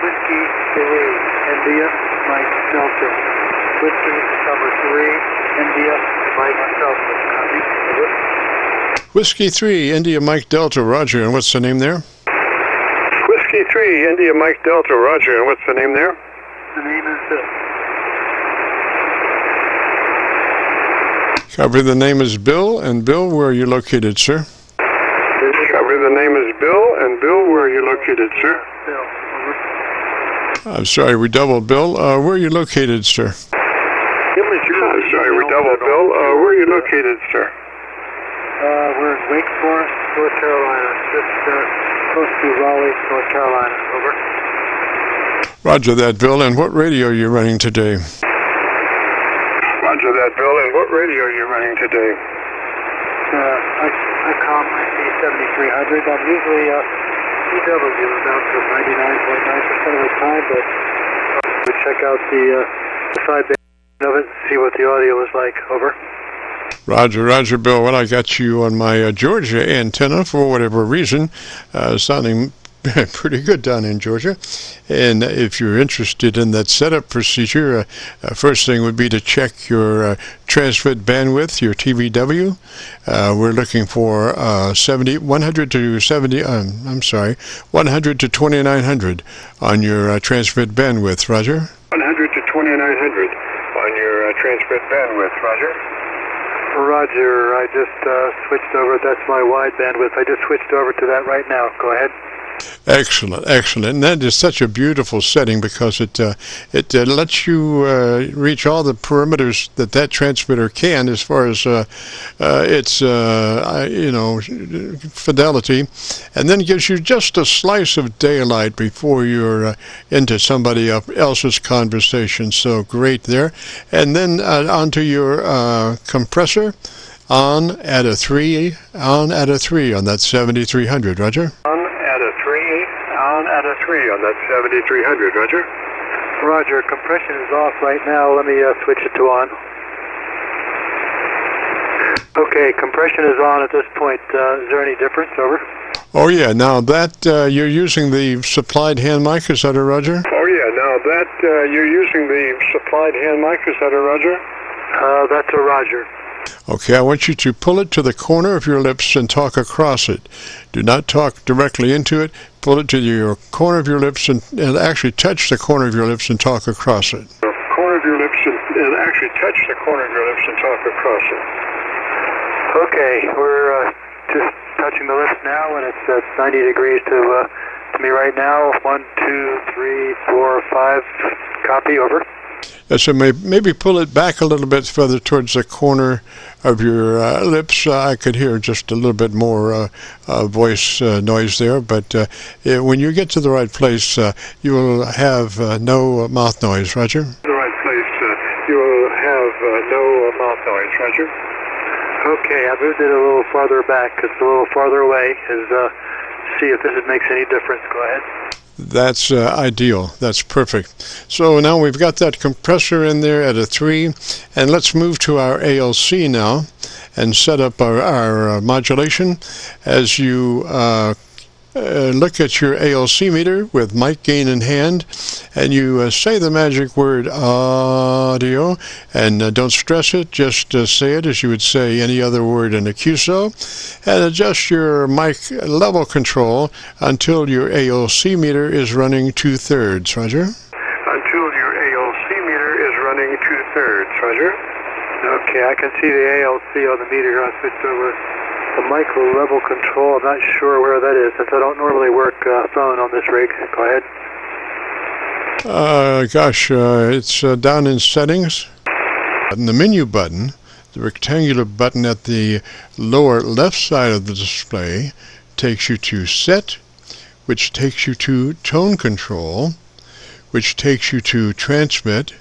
Whiskey 3, India, Mike Delta. Whiskey number 3, India, Mike Delta. Copy. Over. Whiskey 3, India Mike Delta, roger. And what's the name there? Whiskey 3, India Mike Delta, roger. And what's the name there? The name is Bill. Copy, the name is Bill. And Bill, where are you located, sir? Copy, the name is Bill. And Bill, where are you located, sir? Bill. Over. I'm sorry, we doubled Bill. Where are you located, sir? I'm sorry, we doubled Bill. Where are you located, sir? We're in Wake Forest, North Carolina, just close to Raleigh, North Carolina. Over. Roger that, Bill. And what radio are you running today? Roger that, Bill. And what radio are you running today? I call my B7300. I'm usually CW about 99.9% of the time, but we check out the sideband of it, see what the audio is like. Over. Roger, Bill. Well, I got you on my Georgia antenna for whatever reason, sounding pretty good down in Georgia. And if you're interested in that setup procedure, first thing would be to check your transmit bandwidth, your TVW. We're looking for 100 to 2900 on your transmit bandwidth, roger. 100 to 2900 on your transmit bandwidth, roger. Roger, I just switched over. That's my wide bandwidth. I just switched over to that right now. Go ahead. Excellent. And that is such a beautiful setting because it lets you reach all the parameters that transmitter can as far as its fidelity, and then gives you just a slice of daylight before you're into somebody else's conversation. So great there. And then onto your compressor on at a 3 on that 7300, roger. On at a 3 on that 7300, roger. Roger, compression is off right now. Let me switch it to on. Okay, compression is on at this point. Is there any difference? Over. Oh yeah, now that you're using the supplied hand mic, is that a roger? Oh yeah, now that you're using the supplied hand mic, is that a roger? That's a roger. Okay, I want you to pull it to the corner of your lips and talk across it. Do not talk directly into it. Pull it to your corner of your lips and actually touch the corner of your lips and talk across it. The corner of your lips and actually touch the corner of your lips and talk across it. Okay, we're just touching the lips now, and it's at 90 degrees to me right now. 1, 2, 3, 4, 5. Copy. Over. So maybe pull it back a little bit further towards the corner of your lips. I could hear just a little bit more voice noise there, but when you get to the right place, you will have no mouth noise, roger? The right place, you will have no mouth noise, roger? Okay, I moved it a little farther back. It's a little farther away. See if this makes any difference. Go ahead. That's ideal. That's perfect. So now we've got that compressor in there at a 3, and let's move to our ALC now and set up our modulation. As you look at your ALC meter with mic gain in hand, and you say the magic word audio, and don't stress it, just say it as you would say any other word in a QSO, and adjust your mic level control until your ALC meter is running 2/3, roger? Until your ALC meter is running 2/3, roger? Okay, I can see the ALC on the meter. I switched over the micro level control. I'm not sure where that is since I don't normally work phone on this rig. Go ahead. It's down in settings. And the menu button, the rectangular button at the lower left side of the display, takes you to set, which takes you to tone control, which takes you to transmit,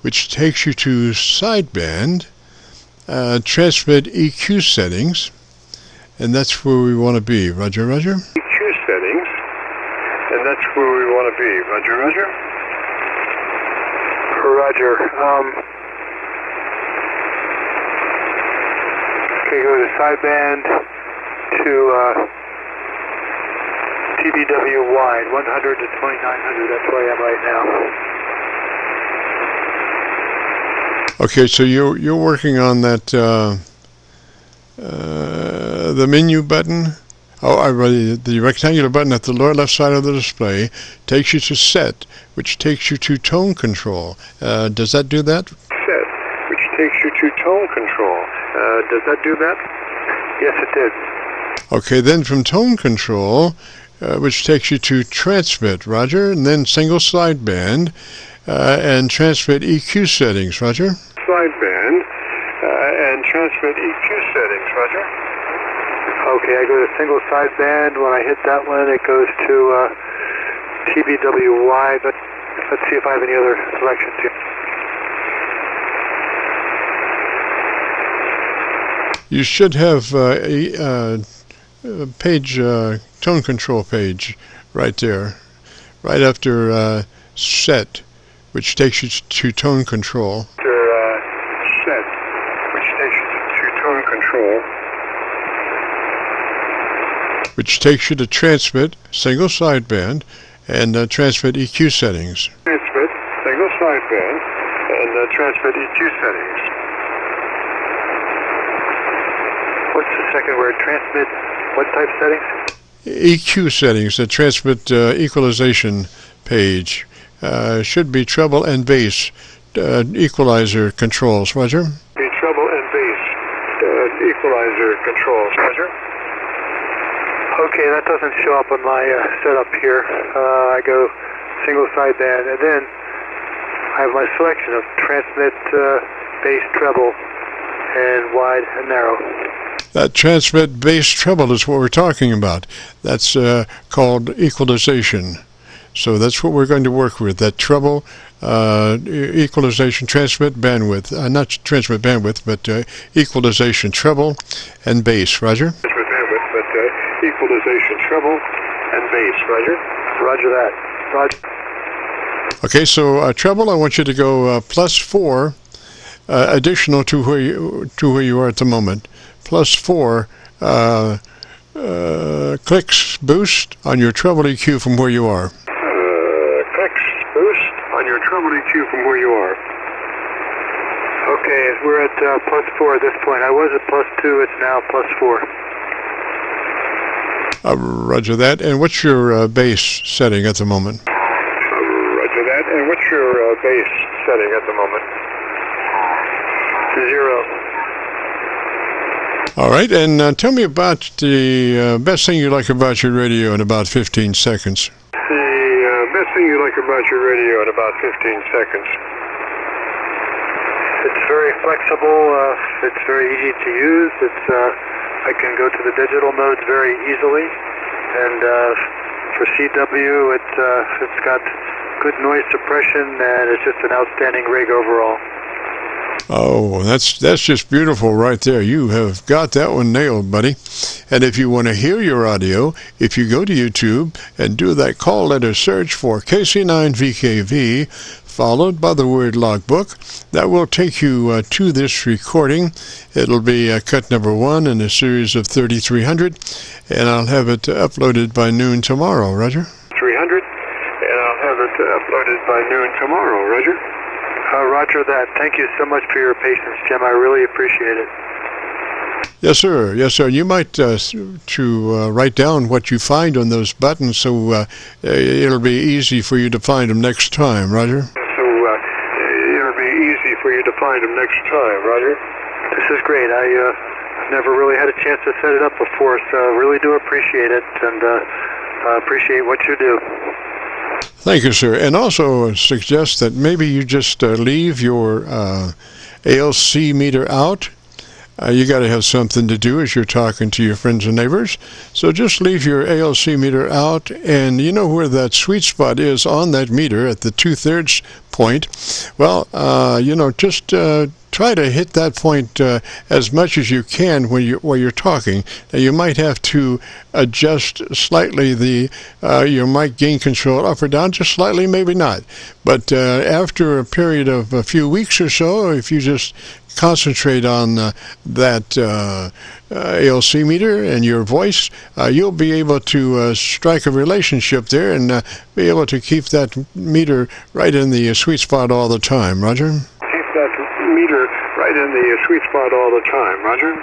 which takes you to sideband, transmit EQ settings, and that's where we want to be. Roger, roger? EQ settings, and that's where we want to be. Roger, roger? Roger. Okay, go to sideband to TBW wide, 100 to 2900, that's where I am right now. Okay, so you're working on that, the menu button. Oh, the rectangular button at the lower left side of the display takes you to set, which takes you to tone control. Does that do that? Set, which takes you to tone control. Does that do that? Yes, it did. Okay, then from tone control, which takes you to transmit, Roger, and then single sideband, and transmit EQ settings, Roger. Sideband, and transmit EQ settings, Roger. Okay, I go to single sideband. When I hit that one, it goes to TBWY. But let's see if I have any other selections here. You should have a page, tone control page right there, right after set, which takes you to tone control. After set, which takes you to tone control. Which takes you to transmit, single sideband, and transmit EQ settings. Transmit, single sideband, and transmit EQ settings. What's the second word? Transmit, what type settings? EQ settings, the transmit equalization page. Should be treble and bass equalizer controls, Roger. Be treble and bass equalizer controls, Roger. Okay, that doesn't show up on my setup here. I go single sideband, and then I have my selection of transmit, bass, treble, and wide and narrow. That transmit bass treble is what we're talking about. That's called equalization. So that's what we're going to work with, that treble equalization, transmit bandwidth, not transmit bandwidth, but equalization, treble, and bass, Roger. Transmit bandwidth, but equalization, treble, and bass, Roger. Roger that. Roger. Okay, so treble, I want you to go +4, additional to where you are at the moment, +4 clicks boost on your treble EQ from where you are. Clicks boost on your treble EQ from where you are. Okay, we're at +4 at this point. I was at +2, it's now +4. Roger that. And what's your bass setting at the moment? Roger that. And what's your bass setting at the moment? 0. All right, and tell me about the best thing you like about your radio in about 15 seconds. The best thing you like about your radio in about 15 seconds. It's very flexible. It's very easy to use. I can go to the digital modes very easily, and for CW, it's got good noise suppression, and it's just an outstanding rig overall. Oh, that's just beautiful right there. You have got that one nailed, buddy. And if you want to hear your audio, if you go to YouTube and do that call letter search for KC9VKV, followed by the word logbook, that will take you to this recording. It'll be cut number 1 in a series of 3300, and I'll have it uploaded by noon tomorrow, Roger. 300, and I'll have it uploaded by noon tomorrow, Roger. Roger that. Thank you so much for your patience, Jim. I really appreciate it. Yes, sir. Yes, sir. You might write down what you find on those buttons, so it'll be easy for you to find them next time, Roger. It'll be easy for you to find them next time, Roger. This is great. I've never really had a chance to set it up before, so I really do appreciate it, and appreciate what you do. Thank you, sir. And also suggest that maybe you just leave your ALC meter out. You got to have something to do as you're talking to your friends and neighbors. So just leave your ALC meter out, and you know where that sweet spot is on that meter at the 2/3 point. Well, just try to hit that point as much as you can when you're talking. Now, you might have to adjust slightly your mic gain control up or down, just slightly, maybe not. But after a period of a few weeks or so, if you just concentrate on that ALC meter and your voice, you'll be able to strike a relationship there and be able to keep that meter right in the sweet spot all the time. Roger? Keep that meter right in the sweet spot all the time. Roger?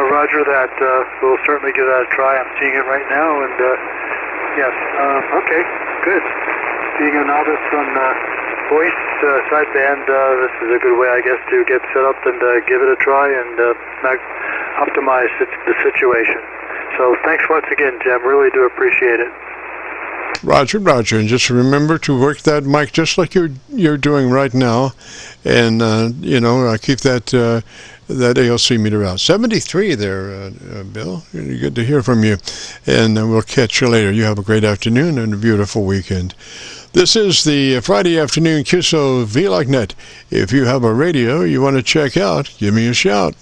Roger that. We'll certainly give that a try. I'm seeing it right now, and yes. Okay, good. Being a novice on voice sideband, this is a good way, I guess, to get set up and give it a try and optimize the situation. So thanks once again, Jim. Really do appreciate it. Roger, and just remember to work that mic just like you're doing right now, and keep that ALC meter out. 73 there, Bill. Good to hear from you, and we'll catch you later. You have a great afternoon and a beautiful weekend. This is the Friday afternoon Qso-Vlog net. If you have a radio you want to check out, give me a shout.